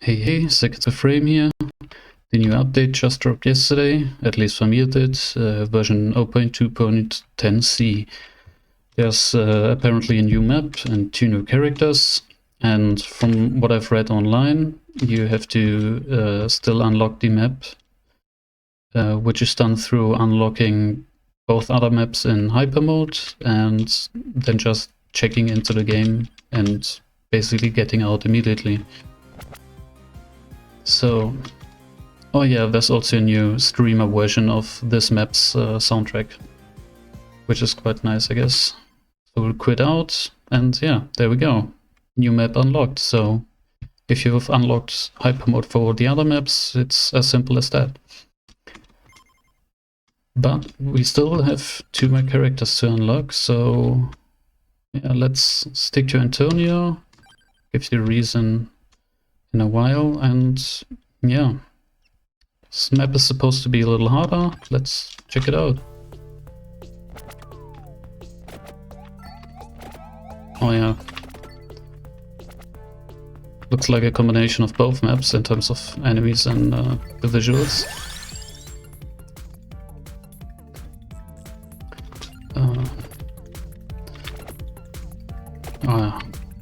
Hey, SecondsPerFrame here. The new update just dropped yesterday, at least for me it did, version 0.2.10c. There's apparently a new map and 2 new characters, and from what I've read online, you have to still unlock the map, which is done through unlocking both other maps in hyper mode and then just checking into the game and basically getting out immediately. So, oh yeah, there's also a new streamer version of this map's soundtrack, which is quite nice, I guess. So we'll quit out, and yeah, there we go. New map unlocked. So if you've unlocked hyper mode for the other maps, it's as simple as that. But we still have 2 more characters to unlock, so yeah, let's stick to Antonio. Give you a reason in a while, and yeah, this map is supposed to be a little harder. Let's check it out. Oh yeah, looks like a combination of both maps in terms of enemies and the visuals.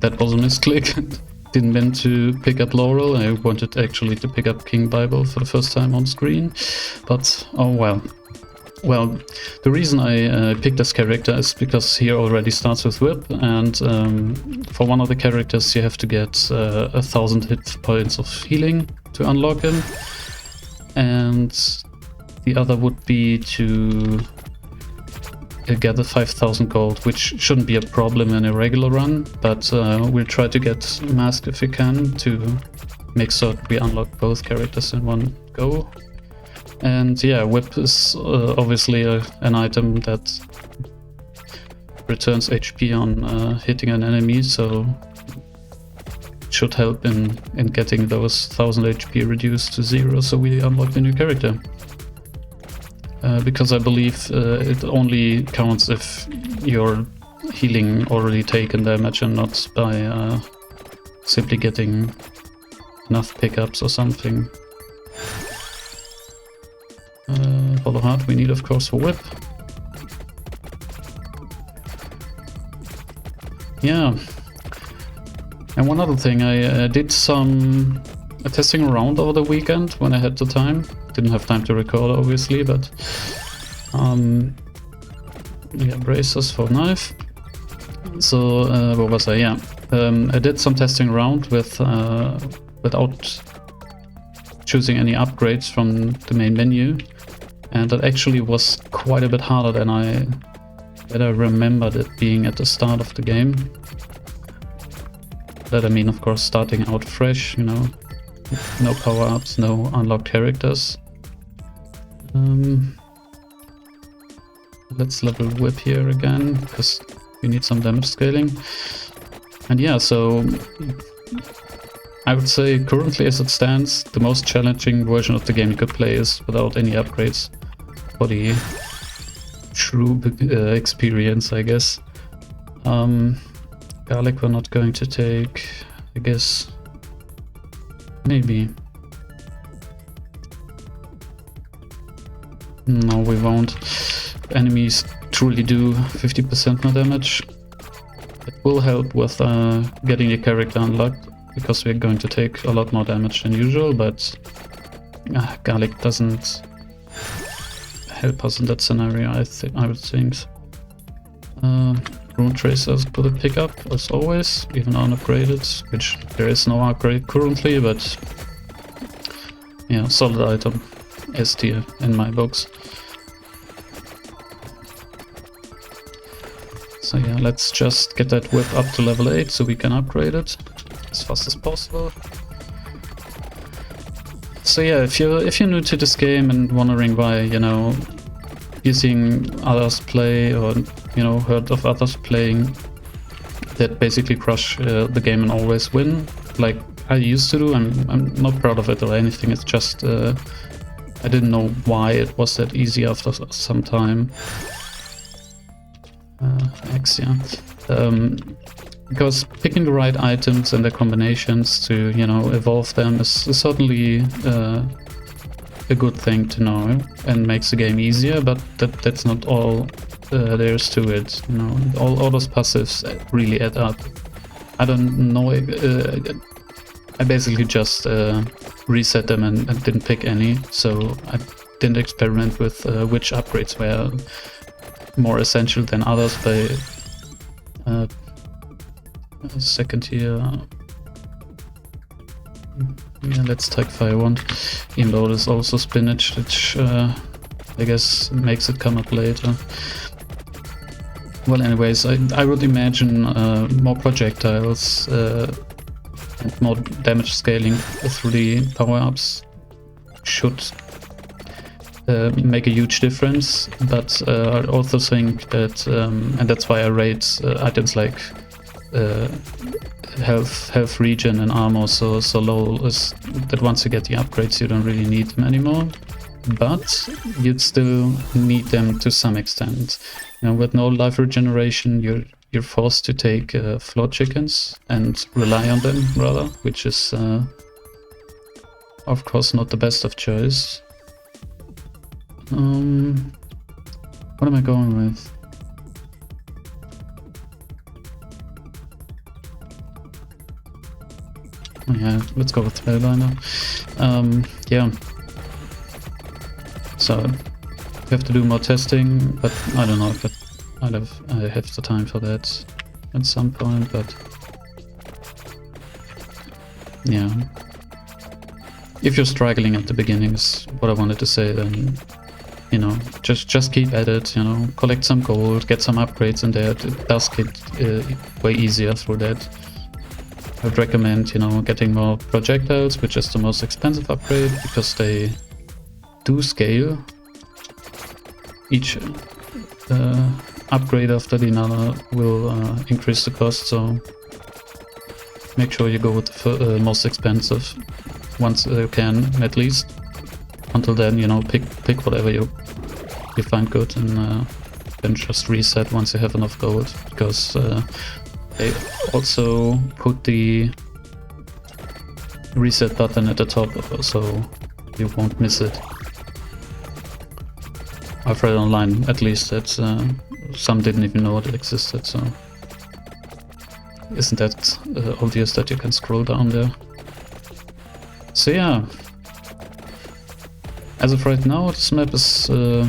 That was a misclick. Didn't mean to pick up Laurel. I wanted actually to pick up King Bible for the first time on screen, but oh well. Well, the reason I picked this character is because he already starts with Whip, and for one of the characters you have to get 1000 hit points of healing to unlock him, and the other would be to gather 5000 gold, which shouldn't be a problem in a regular run, but we'll try to get Mask if we can to make certain we unlock both characters in one go. And yeah, Whip is obviously an item that returns HP on hitting an enemy, so it should help in getting those 1000 HP reduced to 0, so we unlock the new character. Because I believe it only counts if you're healing already taken damage and not by simply getting enough pickups or something. For the heart we need, of course, for Whip. Yeah. And one other thing, I did some testing around over the weekend when I had the time. Didn't have time to record, obviously, but yeah, bracers for knife. So what was I? Yeah, I did some testing around with without choosing any upgrades from the main menu, and that actually was quite a bit harder than I remembered it being at the start of the game. That I mean, of course, starting out fresh, you know, no power-ups, no unlocked characters. Let's level Whip here again, because we need some damage scaling. And yeah, so I would say currently as it stands, the most challenging version of the game you could play is without any upgrades for the true experience, I guess. Garlic we're not going to take, I guess. Maybe. No, we won't. Enemies truly do 50% more damage. It will help with getting the character unlocked, because we're going to take a lot more damage than usual, but Garlic doesn't help us in that scenario, I would think. Rune Tracers could pick up, as always, even unupgraded, which there is no upgrade currently, but yeah, solid item. S tier in my books. So yeah, let's just get that Whip up to level 8 so we can upgrade it as fast as possible. So yeah, if you're new to this game and wondering why, you know, you're seeing others play, or you know, heard of others playing that basically crush the game and always win, like I used to do, I'm not proud of it or anything. It's just I didn't know why it was that easy after some time. X, yeah. because picking the right items and their combinations to, you know, evolve them is certainly a good thing to know and makes the game easier, but that's not all there is to it. You know, all those passives really add up. I don't know. I basically just reset them and didn't pick any, so I didn't experiment with which upgrades were more essential than others by second here. Yeah, let's take Fire Wand, even though there's also Spinach, which I guess makes it come up later. Well, anyways, I would imagine more projectiles and more damage scaling through the power-ups should make a huge difference, but I also think that, and that's why I rate items like health regen and armor so low, is that once you get the upgrades you don't really need them anymore, but you'd still need them to some extent. You know, with no life regeneration you're forced to take floor chickens and rely on them rather, which is of course not the best of choice. What am I going with? Oh yeah, let's go with Spellbinder. Yeah. So we have to do more testing, but I don't know if I have the time for that at some point, but yeah. If you're struggling at the beginning is what I wanted to say, then you know, just keep at it, you know, collect some gold, get some upgrades in there. It does get way easier through that. I would recommend, you know, getting more projectiles, which is the most expensive upgrade, because they do scale. Each upgrade after the another will increase the cost, so make sure you go with the most expensive once you can, at least. Until then, you know, pick whatever you find good, and then just reset once you have enough gold, because they also put the reset button at the top, so you won't miss it. I've read online, at least, that some didn't even know it existed, so isn't that obvious that you can scroll down there? So yeah, as of right now, this map is well,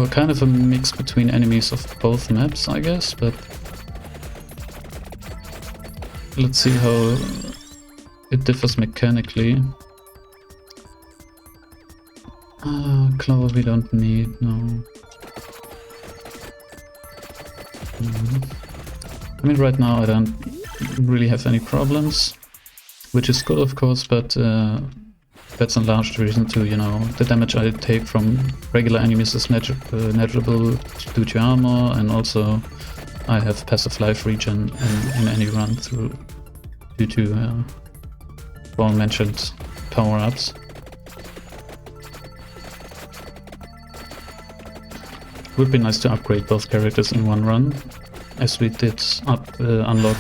kind of a mix between enemies of both maps, I guess, but let's see how it differs mechanically. Clover we don't need, no. I mean, right now I don't really have any problems, which is good, of course, but that's enlarged reason to, you know, the damage I take from regular enemies is negligible due to armor, and also I have passive life regen in any run through due to well mentioned power-ups. Would be nice to upgrade both characters in one run, as we did unlock.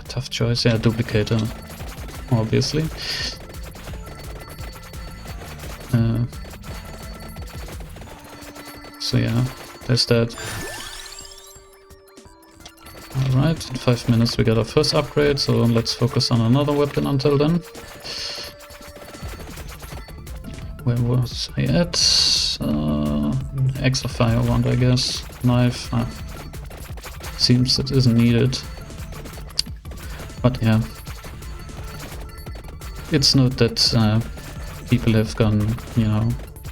Tough choice, yeah, duplicator, obviously. So yeah, there's that. Alright, in 5 minutes we got our first upgrade, so let's focus on another weapon until then. Where was I at? Extra fire wand, I guess. Knife. Seems it isn't needed. But yeah, it's not that people have gone, you know,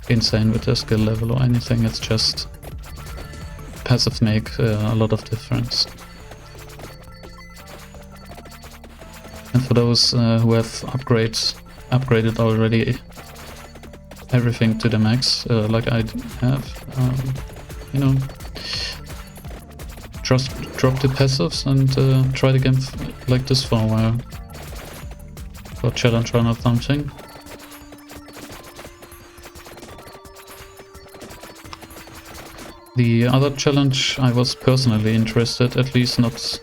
insane with their skill level or anything. It's just passive make a lot of difference. And for those who have upgraded already everything to the max, like I have, you know, just drop the passives and try the game like this for a while. For challenge run or something. The other challenge I was personally interested, at least not,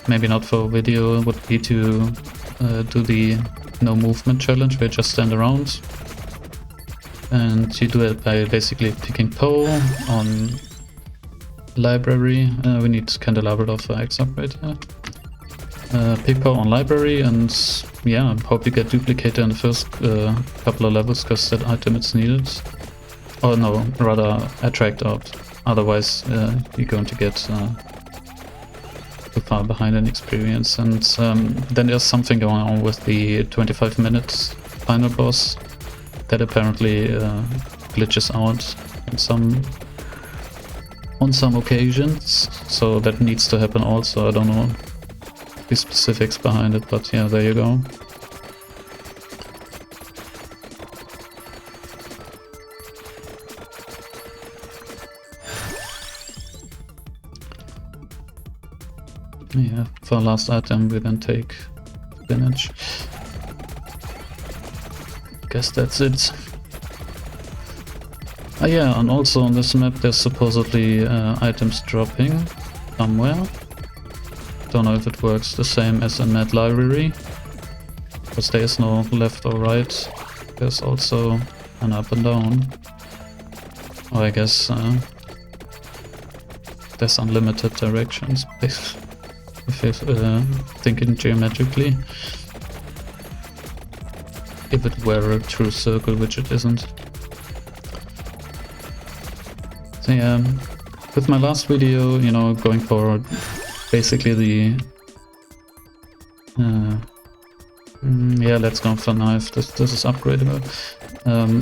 maybe not for video, would be to do the no movement challenge where you just stand around. And you do it by basically picking Poe on library. We need candelabra for X upgrade here. Pick Poe on library, and yeah, hope you get duplicator in the first couple of levels because that item is needed. Or no, rather attract out. Otherwise you're going to get too far behind in experience. And then there's something going on with the 25 minutes final boss that apparently glitches out on some occasions. So that needs to happen also. I don't know the specifics behind it, but yeah, there you go. Yeah, for our last item we then take spinach. Guess that's it. Ah yeah, and also on this map there's supposedly items dropping somewhere. Don't know if it works the same as in that library, because there is no left or right. There's also an up and down. Or I guess there's unlimited directions, if you're thinking geometrically. If it were a true circle, which it isn't. So yeah, with my last video, you know, going for basically the yeah, let's go for knife. This is upgradable.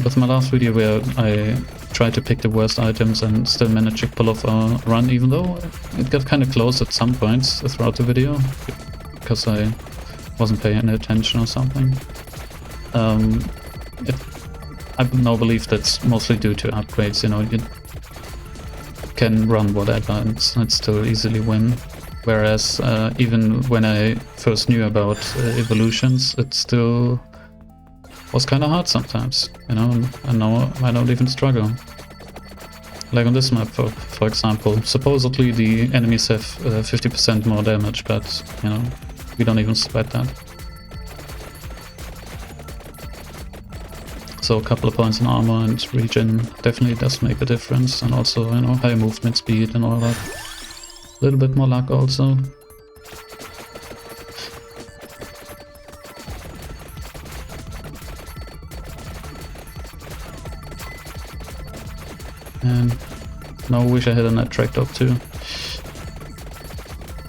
With my last video where I tried to pick the worst items and still managed to pull off a run, even though it got kind of close at some points throughout the video because I wasn't paying attention or something. I now believe that's mostly due to upgrades. You know, you can run whatever and still easily win. Whereas even when I first knew about evolutions, it still was kind of hard sometimes, you know, and now I don't even struggle. Like on this map, for example, supposedly the enemies have 50% more damage, but, you know, we don't even sweat that. So a couple of points in armor and regen definitely does make a difference, and also, you know, high movement speed and all that. A little bit more luck also. And now I wish I had an attract up too.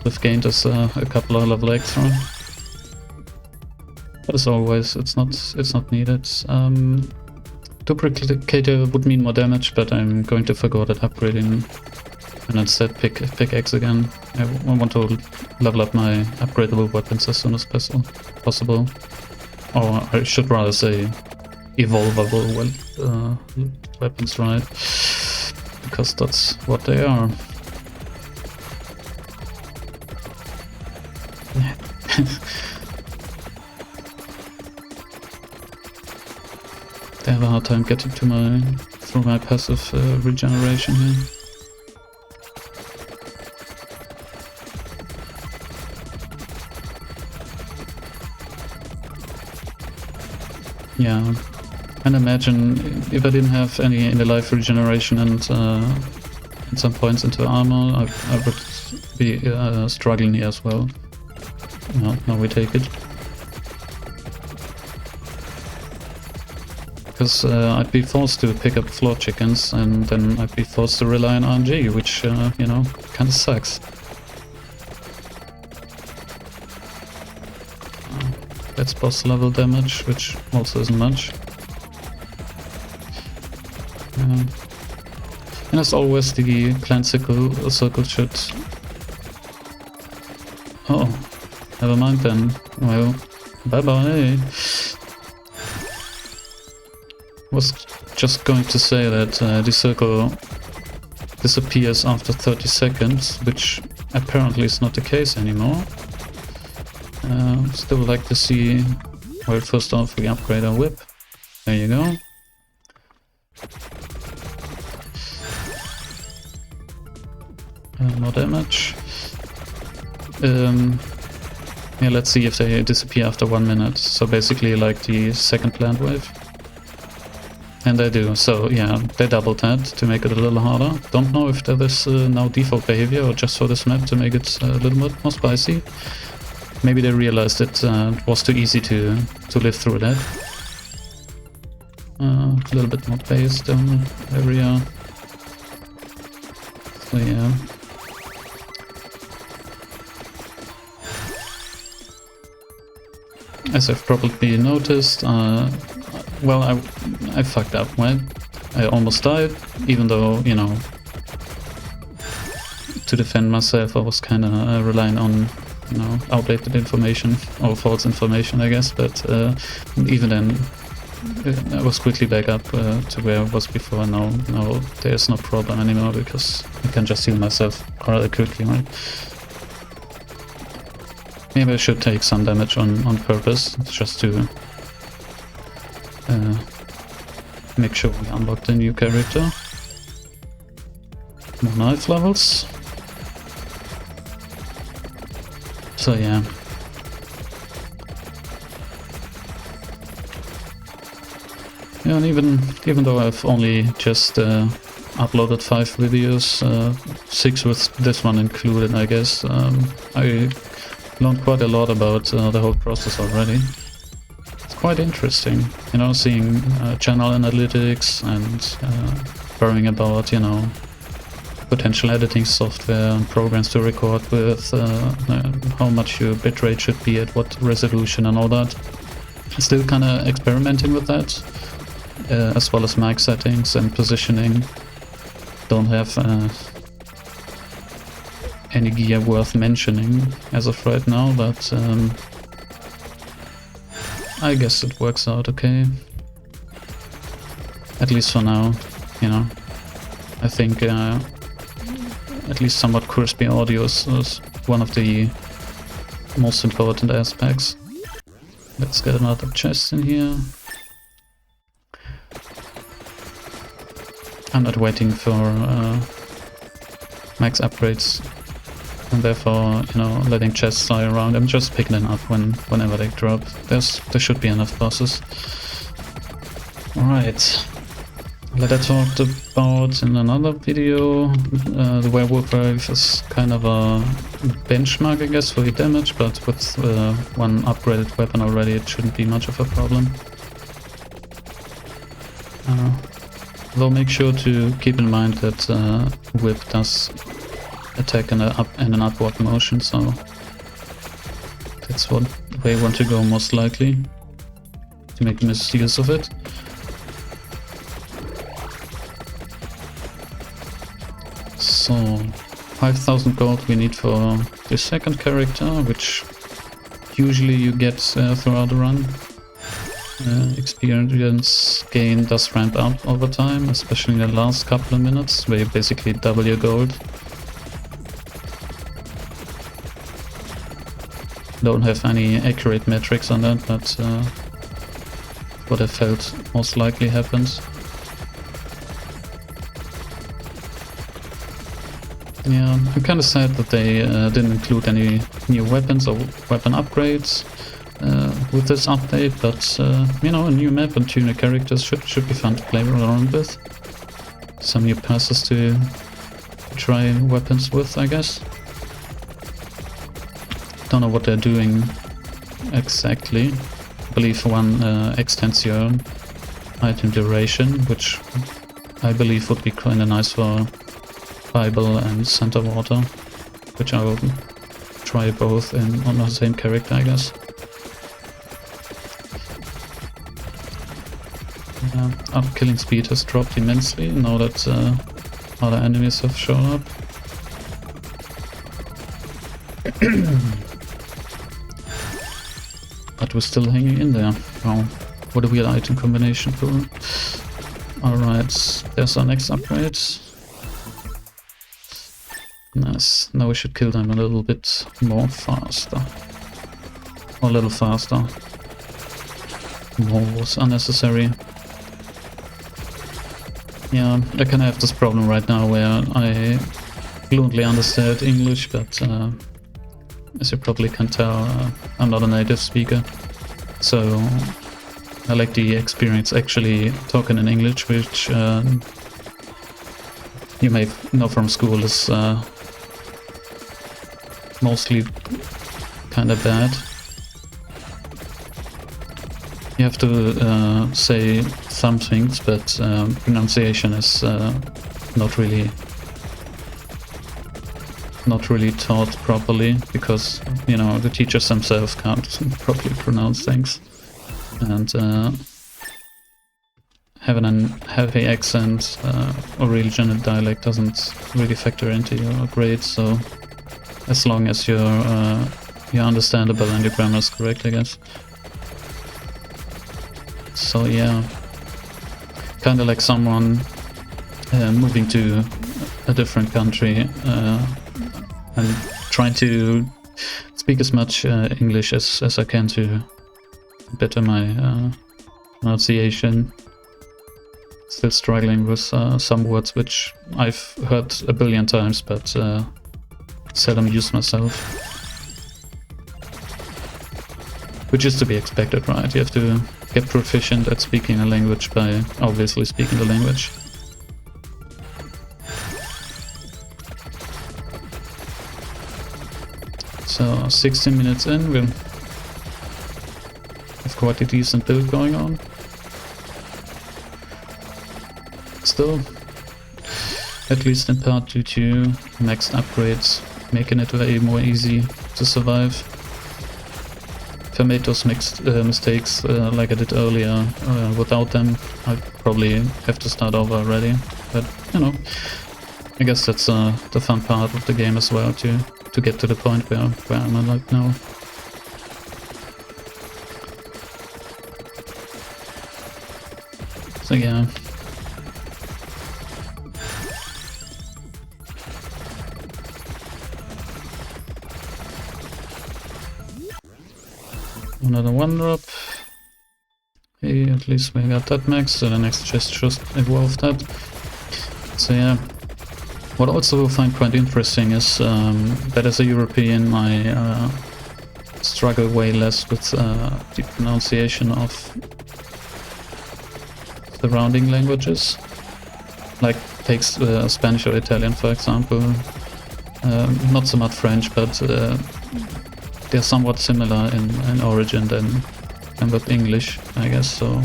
We've gained us a couple of level extra. But as always, it's not needed. Duplicator would mean more damage, but I'm going to forgo that upgrading and instead pick X again. I want to level up my upgradable weapons as soon as possible. Or I should rather say evolvable weapons, right? Because that's what they are. They have a hard time getting to through my passive regeneration here. Yeah, and imagine if I didn't have any life regeneration and at some points into armor, I would be struggling here as well. Now we take it. Because I'd be forced to pick up floor chickens, and then I'd be forced to rely on RNG, which, you know, kinda sucks. That's boss level damage, which also isn't much. And as always, the clan circle should... Oh, never mind then. Well, bye-bye. Was just going to say that the circle disappears after 30 seconds, which apparently is not the case anymore. Still like to see... Well, first off we upgrade our whip. There you go. more damage. Yeah, let's see if they disappear after 1 minute. So basically like the second plant wave. And they do, so yeah, they doubled that to make it a little harder. Don't know if that is now default behavior or just for this map to make it a little bit more spicy. Maybe they realized it was too easy to live through that. A little bit more base down area. So yeah. As I've probably noticed, well, I fucked up, right? I almost died, even though, you know, to defend myself I was kind of relying on, you know, outdated information, or false information, I guess, but even then I was quickly back up to where I was before. Now there's no problem anymore, because I can just heal myself rather quickly, right? Maybe I should take some damage on purpose, just to make sure we unlock the new character. More knife levels. So yeah. Yeah, and even though I've only just uploaded 5 videos, 6 with this one included, I guess, I learned quite a lot about the whole process already. It's quite interesting, you know, seeing channel analytics and worrying about, you know, potential editing software and programs to record with, how much your bitrate should be at what resolution and all that. Still kind of experimenting with that, as well as mic settings and positioning. Don't have any gear worth mentioning as of right now, but I guess it works out okay. At least for now, you know. I think at least somewhat crispy audio is one of the most important aspects. Let's get another chest in here. I'm not waiting for max upgrades, and therefore, you know, letting chests lie around. I'm just picking them up whenever they drop. There should be enough bosses. Alright. Like I talked about in another video, the werewolf wave is kind of a benchmark, I guess, for the damage, but with one upgraded weapon already, it shouldn't be much of a problem. Though make sure to keep in mind that whip does attack in an upward motion, so that's what way I want to go most likely, to make misuse of it. So 5,000 gold we need for the second character, which usually you get throughout the run. Experience gain does ramp up over time, especially in the last couple of minutes, where you basically double your gold. Don't have any accurate metrics on that, but what I felt most likely happens. Yeah, I'm kind of sad that they didn't include any new weapons or weapon upgrades with this update, but you know, a new map and 2 new characters should be fun to play around with. Some new passes to try weapons with, I guess. Don't know what they're doing exactly. I believe one extends your item duration, which I believe would be kind of nice for Bible and Center Water, which I will try both on the same character, I guess. Our killing speed has dropped immensely now that other enemies have shown up. But we're still hanging in there. Wow, what a weird item combination pool. Alright, there's our next upgrade. Nice, now we should kill them a little bit more faster. Or a little faster. More was unnecessary. Yeah, I kind of have this problem right now where I fluently understand English, but as you probably can tell, I'm not a native speaker, so I like the experience actually talking in English, which you may know from school is mostly kind of bad. You have to say some things, but pronunciation is not really taught properly, because, you know, the teachers themselves can't properly pronounce things, and having a heavy accent or regional dialect doesn't really factor into your grades. So as long as you're understandable and your grammar is correct, I guess. So yeah, kind of like someone moving to a different country and trying to speak as much English as I can to better my pronunciation. Still struggling with some words which I've heard a billion times, but seldom use myself. Which is to be expected, right? You have to get proficient at speaking a language by obviously speaking the language. So 16 minutes in, we have quite a decent build going on. Still, at least in part due to maxed upgrades, making it way more easy to survive. If I made those mistakes like I did earlier, without them, I'd probably have to start over already. But, you know, I guess that's the fun part of the game as well, to get to the point where I'm at right now. So yeah. Another one drop. Hey, at least we got that max, so the next chest just evolved that. So yeah, what I also find quite interesting is that as a European I struggle way less with the pronunciation of surrounding languages. Like take Spanish or Italian for example. Not so much French, but they're somewhat similar in origin than with English, I guess. So,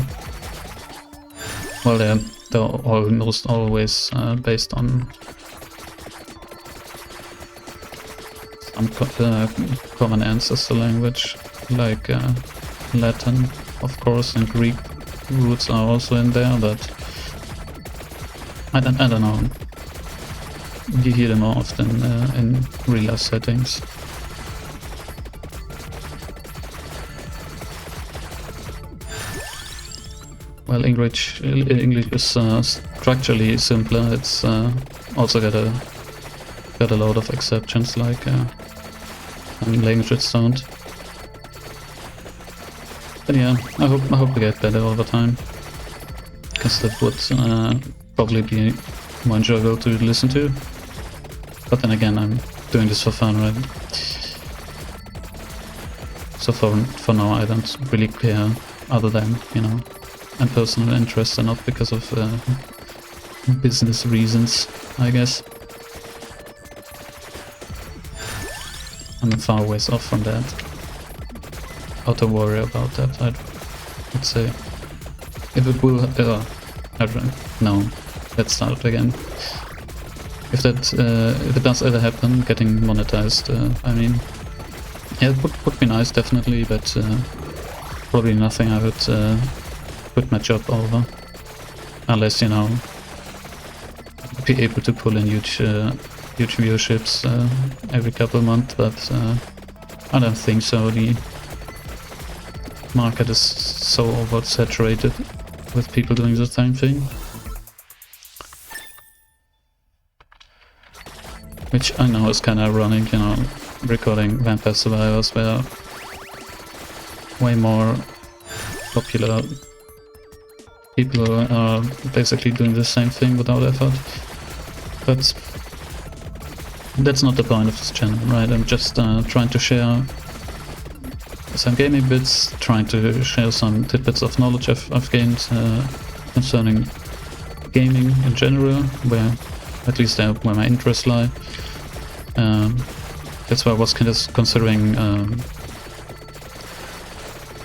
well, they're almost always based on some common ancestor language, like Latin, of course, and Greek roots are also in there. But I don't know. You hear them more often in real life settings. Well, English is structurally simpler. It's also got a lot of exceptions, like languages don't. But yeah, I hope to get better over time, because that would probably be more enjoyable to listen to. But then again, I'm doing this for fun, right? So for now, I don't really care, other than, you know, and personal interest, and not because of business reasons, I guess. I'm far ways off from that. How to worry about that, I'd say. If it will, I don't know. Let's start again. If it does ever happen, getting monetized, I mean, yeah, it would be nice, definitely, but probably nothing I would put my job over, unless, you know, be able to pull in huge viewerships every couple of months, but I don't think so. The market is so oversaturated with people doing the same thing, which I know is kind of ironic, you know, recording Vampire Survivors were way more popular. People are basically doing the same thing without effort. But that's not the point of this channel, right? I'm just trying to share some gaming bits, trying to share some tidbits of knowledge I've gained concerning gaming in general, where at least where my interests lie. That's why I was kind of considering,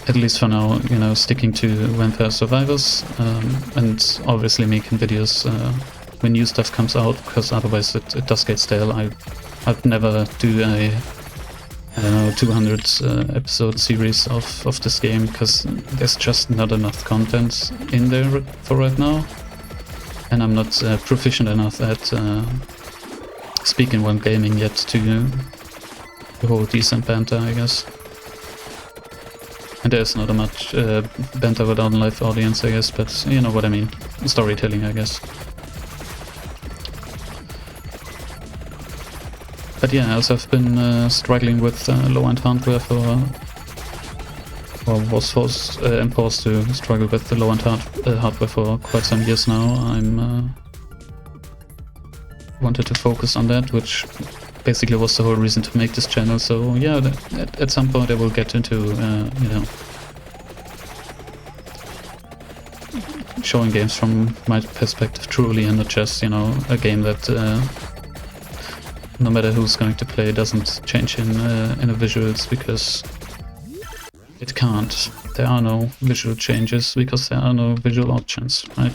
at least for now, you know, sticking to Vampire Survivors, and obviously making videos when new stuff comes out, because otherwise it does get stale. I'd never do a, I don't know, 200 episode series of this game, because there's just not enough content in there for right now, and I'm not proficient enough at speaking one gaming yet to hold decent banter, I guess. And there's not a much banter without a live audience, I guess, but you know what I mean. Storytelling, I guess. But yeah, as I've been struggling with low-end hardware or was imposed to struggle with the low-end hardware for quite some years now, I'm wanted to focus on that, which basically was the whole reason to make this channel. So yeah, at some point I will get into, you know, showing games from my perspective truly, and not just, you know, a game that no matter who's going to play doesn't change in the visuals, because it can't. There are no visual changes because there are no visual options, right?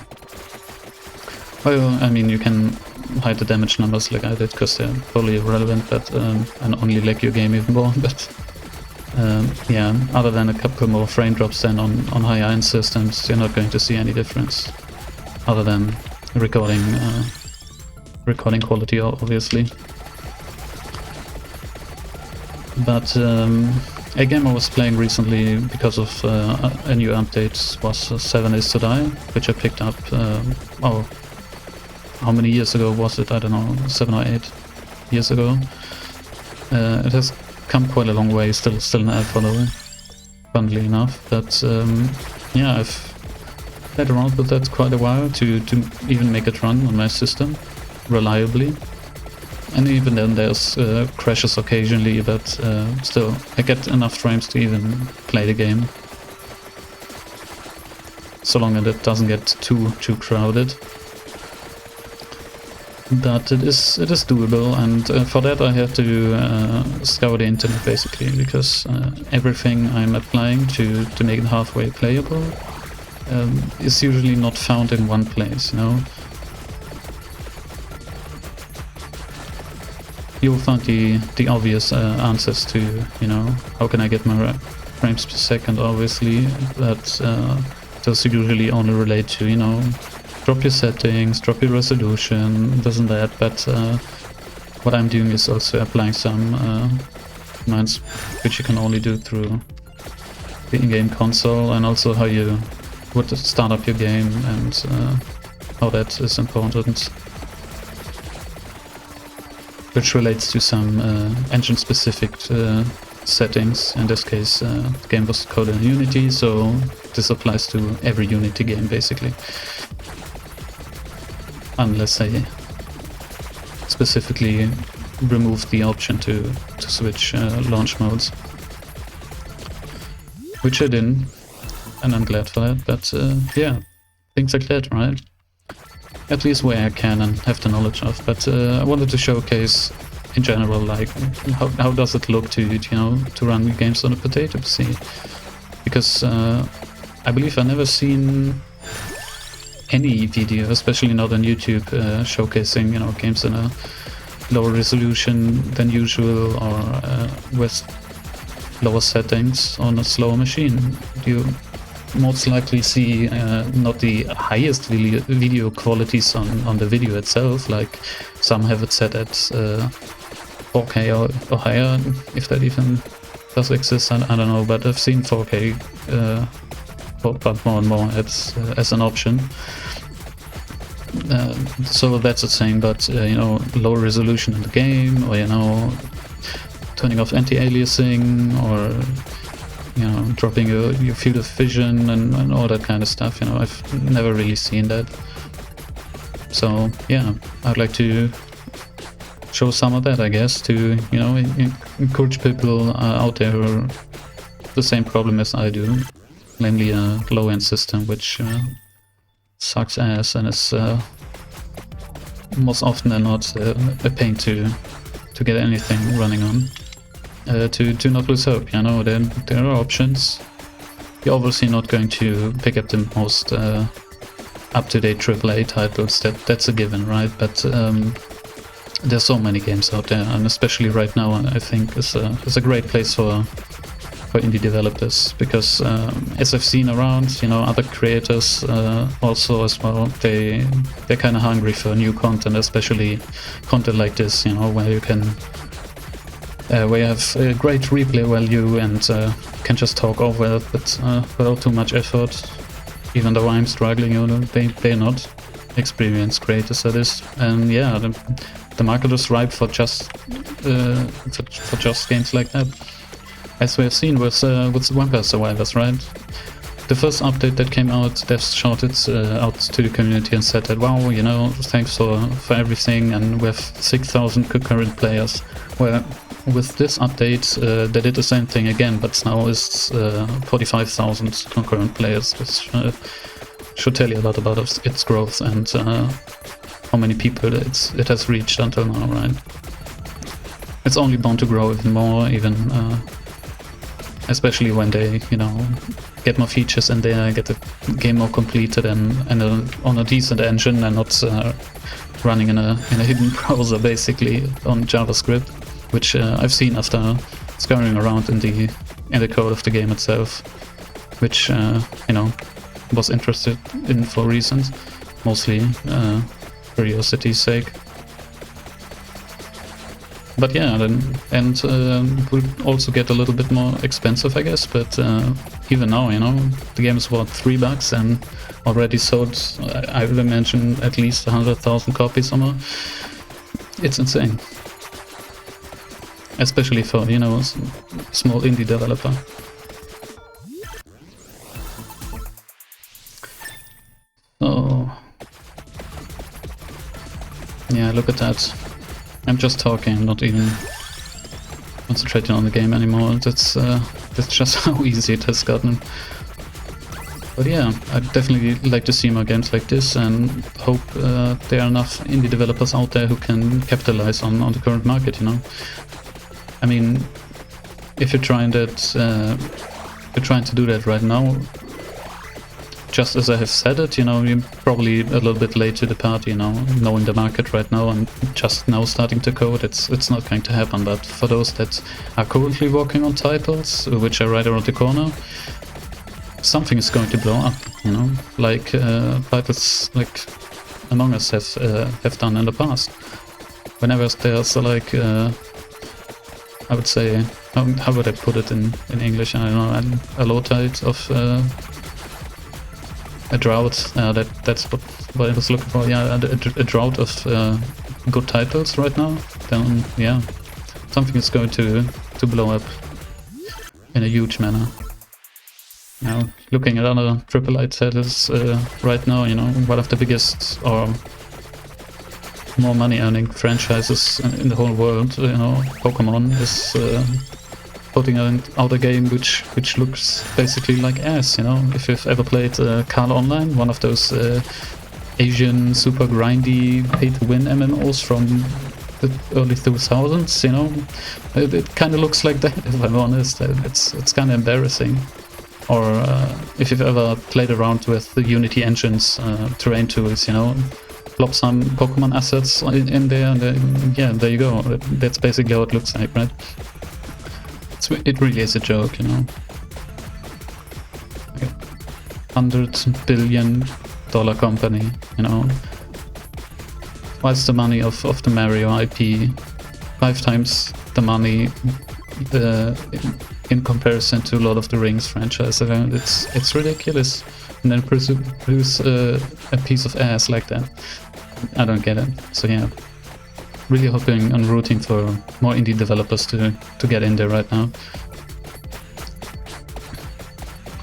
Well, I mean, you can hide the damage numbers like I did, because they're totally irrelevant, but and only lag your game even more. But yeah, other than a couple more frame drops than on higher-end systems, you're not going to see any difference, other than recording quality, obviously. But a game I was playing recently because of a new update was 7 Days to Die, which I picked up, oh, how many years ago was it? I don't know, 7 or 8 years ago. It has come quite a long way, still an ad follower, funnily enough. But yeah, I've played around with that quite a while to even make it run on my system reliably. And even then there's crashes occasionally, but still I get enough frames to even play the game, so long as it doesn't get too crowded. But it is doable, and for that I had to scour the internet basically, because everything I'm applying to make it halfway playable is usually not found in one place, you know. You'll find the obvious answers to, you know, how can I get more frames per second, obviously, but those usually only relate to, you know, drop your settings, drop your resolution, this and that. But what I'm doing is also applying some commands which you can only do through the in-game console, and also how you would start up your game, and how that is important, which relates to some engine-specific settings. In this case, the game was coded in Unity, so this applies to every Unity game, basically. Unless I specifically remove the option to switch launch modes. Which I didn't, and I'm glad for that, but yeah, things like that, right? At least where I can and have the knowledge of. But I wanted to showcase in general, like, how does it look to, you know, to run games on a potato PC? Because I believe I've never seen any video, especially not on YouTube, showcasing, you know, games in a lower resolution than usual, or with lower settings on a slower machine. You most likely see not the highest video qualities on the video itself, like some have it set at 4K or higher, if that even does exist, I don't know, but I've seen 4K but more and more as an option. So that's the same, but you know, lower resolution in the game, or, you know, turning off anti-aliasing, or, you know, dropping your field of vision and all that kind of stuff, you know, I've never really seen that. So yeah, I'd like to show some of that, I guess, to, you know, encourage people out there who are the same problem as I do, namely a low-end system which sucks ass and is most often than not a pain to get anything running on. To not lose hope, you know, there are options. You're obviously not going to pick up the most up-to-date AAA titles, that's a given, right? But there's so many games out there, and especially right now, I think is a great place for indie developers, because as I've seen around, you know, other creators also as well, they're kind of hungry for new content, especially content like this, you know, where you can where you have a great replay value and can just talk over it, but without too much effort. Even though I'm struggling, you know, they're not experienced creators at this, and yeah, the market is ripe for just games like that, as we have seen with Vampire Survivors, right? The first update that came out, devs shouted out to the community and said that, wow, you know, thanks for everything, and we have 6,000 concurrent players. Well, with this update, they did the same thing again, but now it's 45,000 concurrent players, which should tell you a lot about its growth and how many people it has reached until now, right? It's only bound to grow even more, especially when they, you know, get more features in there, get the game more completed and on a decent engine, and not running in a hidden browser basically on JavaScript, which I've seen after scouring around in the code of the game itself, which you know, was interested in for reasons, mostly curiosity's sake. But yeah, and would also get a little bit more expensive, I guess. But even now, you know, the game is about $3 and already sold, I would imagine, at least 100,000 copies somewhere. It's insane, especially for, you know, a small indie developer. So yeah, look at that. I'm just talking, not even concentrating on the game anymore. That's just how easy it has gotten. But yeah, I'd definitely like to see more games like this, and hope there are enough indie developers out there who can capitalize on the current market, you know. I mean, if you're trying to do that right now, just as I have said it, you know, you're probably a little bit late to the party, you know, knowing the market right now and just now starting to code, it's not going to happen. But for those that are currently working on titles, which are right around the corner, something is going to blow up, you know, like titles like Among Us have done in the past. Whenever there's like, I would say, how would I put it in English? I don't know, a low tide of a drought, that's what I was looking for, yeah, a drought of good titles right now, then yeah, something is going to blow up in a huge manner. Now, looking at other AAA titles right now, you know, one of the biggest or more money earning franchises in the whole world, you know, Pokemon is putting out a game which looks basically like ass, you know. If you've ever played Carl Online, one of those Asian super grindy pay-to-win MMOs from the early 2000s, you know, it kind of looks like that, if I'm honest. It's kind of embarrassing. Or if you've ever played around with the Unity Engine's terrain tools, you know, plop some Pokemon assets in there, and yeah, there you go. That's basically how it looks like, right? It really is a joke, you know. Okay. $100 billion company, you know. Twice the money of the Mario IP, 5 times the money in comparison to Lord of the Rings franchise. It's ridiculous. And then produce a piece of ass like that. I don't get it. So yeah. Really hoping and rooting for more indie developers to get in there right now.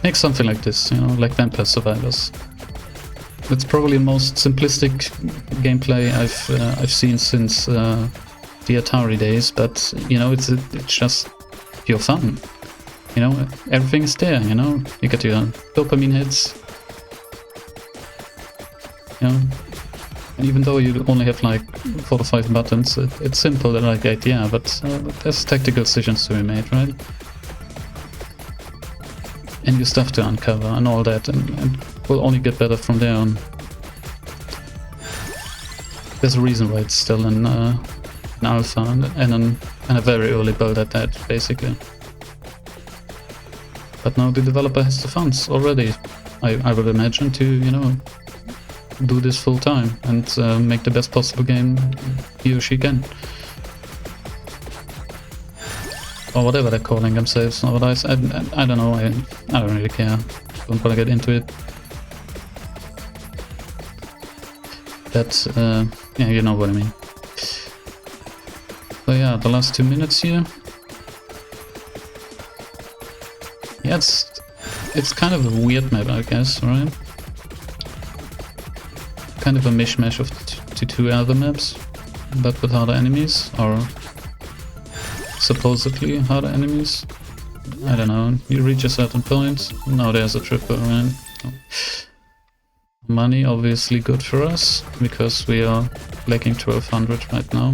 Make something like this, you know, like Vampire Survivors. It's probably the most simplistic gameplay I've seen since the Atari days, but you know, it's just pure fun. You know, everything's there, you know, you get your dopamine hits, you know, and even though you only have like 4 or 5 buttons, it's simple, like idea, but there's tactical decisions to be made, right? And new stuff to uncover and all that, and will only get better from there on. There's a reason why it's still in alpha and a very early build at that, basically. But now the developer has the funds already, I would imagine, to, you know, do this full time and make the best possible game he or she can. Or whatever they're calling themselves nowadays. I don't know, I don't really care. Don't wanna get into it. But, yeah, you know what I mean. So yeah, the last 2 minutes here. Yeah, it's kind of a weird map, I guess, right? Kind of a mishmash of the two other maps, but with harder enemies, or supposedly harder enemies. I don't know, you reach a certain point, now there's a triple, right? Money, obviously good for us, because we are lacking 1200 right now.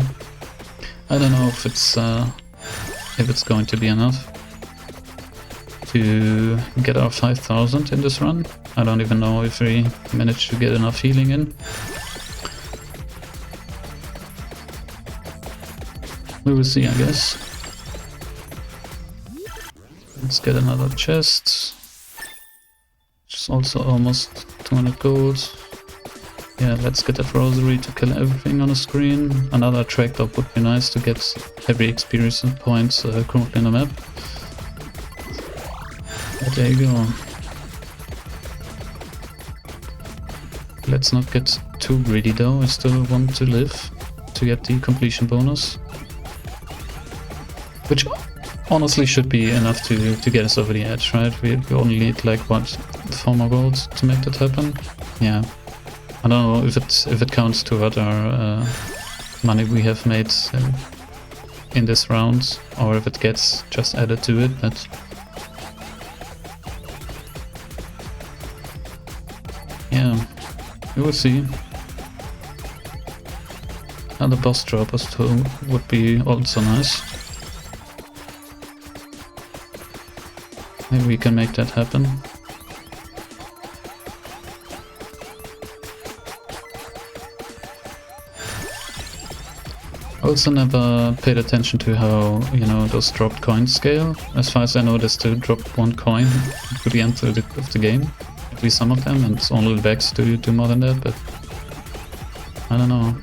I don't know if it's going to be enough to get our 5000 in this run. I don't even know if we managed to get enough healing in. We will see, I guess. Let's get another chest. Which is also almost 200 gold. Yeah, let's get that rosary to kill everything on the screen. Another tractor would be nice to get every experience points currently on the map. But there you go. Let's not get too greedy though, I still want to live to get the completion bonus. Which honestly should be enough to get us over the edge, right? We only need like, what, 4 more gold to make that happen? Yeah. I don't know if it counts toward our money we have made in this round, or if it gets just added to it, but yeah, we will see. And the boss droppers too would be also nice. Maybe we can make that happen. I also never paid attention to how, you know, those dropped coins scale. As far as I know, there's still drop 1 coin to the end of the game. At least some of them, and it's only Vex to do more than that, but I don't know.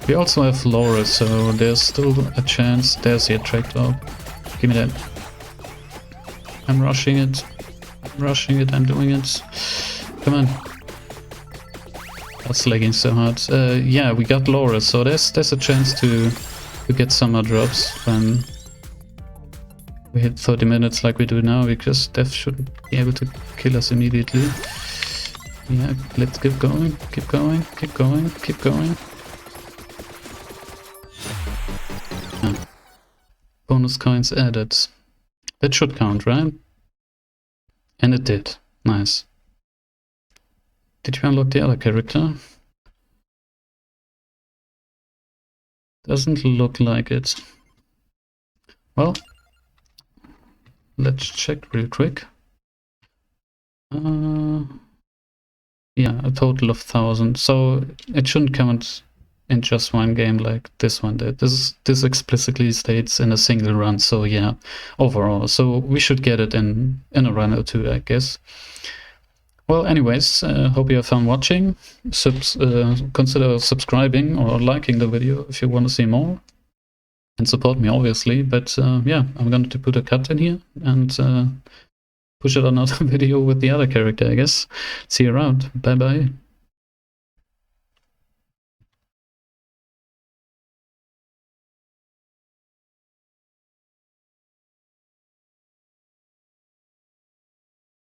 We also have Laura, so there's still a chance. There's the attractor. Give me that. I'm rushing it. I'm doing it. Come on. That's lagging so hard. Yeah, we got Laura, so there's a chance to get summer drops when we hit 30 minutes like we do now, because Death shouldn't be able to kill us immediately. Yeah, let's keep going, keep going, keep going, keep going. Yeah. Bonus coins added. That should count, right? And it did. Nice. Did you unlock the other character? Doesn't look like it. Well, let's check real quick. Yeah, a total of 1000. So it shouldn't count in just one game like this one did. This explicitly states in a single run. So yeah, overall. So we should get it in a run or two, I guess. Well, anyways, hope you have fun watching. Consider subscribing or liking the video if you want to see more. And support me, obviously. But yeah, I'm going to put a cut in here and push out another video with the other character, I guess. See you around. Bye-bye.